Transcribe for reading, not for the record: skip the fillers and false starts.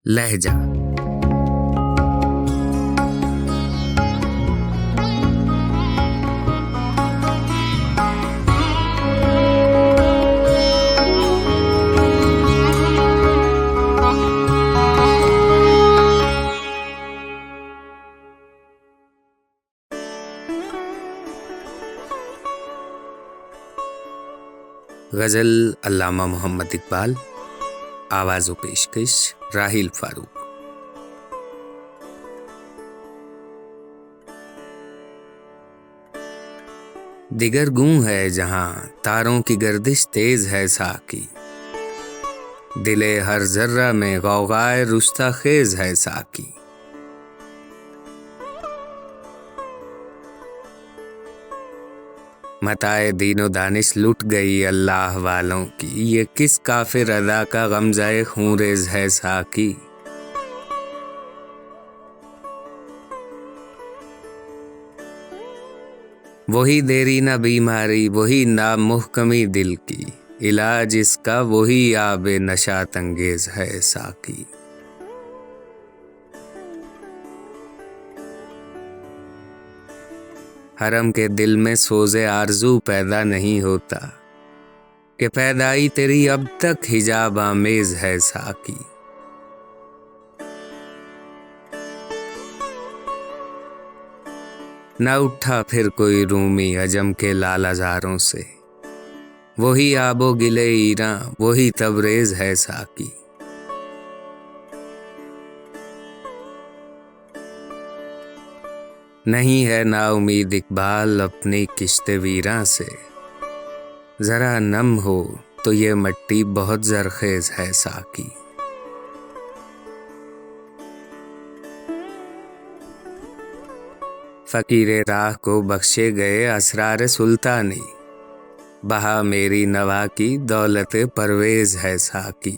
लहजा। गज़ल अल्लामा मोहम्मद इकबाल, आवाज़ व पेशकश राहिल फारूक। दिगर गूं है जहां तारों की गर्दिश तेज है साकी, दिले हर जर्रा में गौगाए रुश्ता खेज है साकी। मताए दीनो दानिश लुट गई अल्लाह वालों की, ये किस काफिर अदा का गमज़ाए खूंरेज है साकी। वही देरी ना बीमारी, वही ना मुहकमी दिल की, इलाज इसका वही आबे नशात अंगेज है साकी। हरम के दिल में सोज़े आरज़ू पैदा नहीं होता, कि पैदाई तेरी अब तक हिजाब आमेज है साकी। न उठा फिर कोई रूमी अजम के लालाजारों से, वही आबो गिले ईरां वही तबरेज है साकी। नहीं है ना उम्मीद इकबाल अपनी किश्ते वीरां से, जरा नम हो तो ये मट्टी बहुत जरखेज है साकी। फकीरे राह को बख्शे गए असरार सुल्तानी, बहा मेरी नवा की दौलत परवेज है साकी।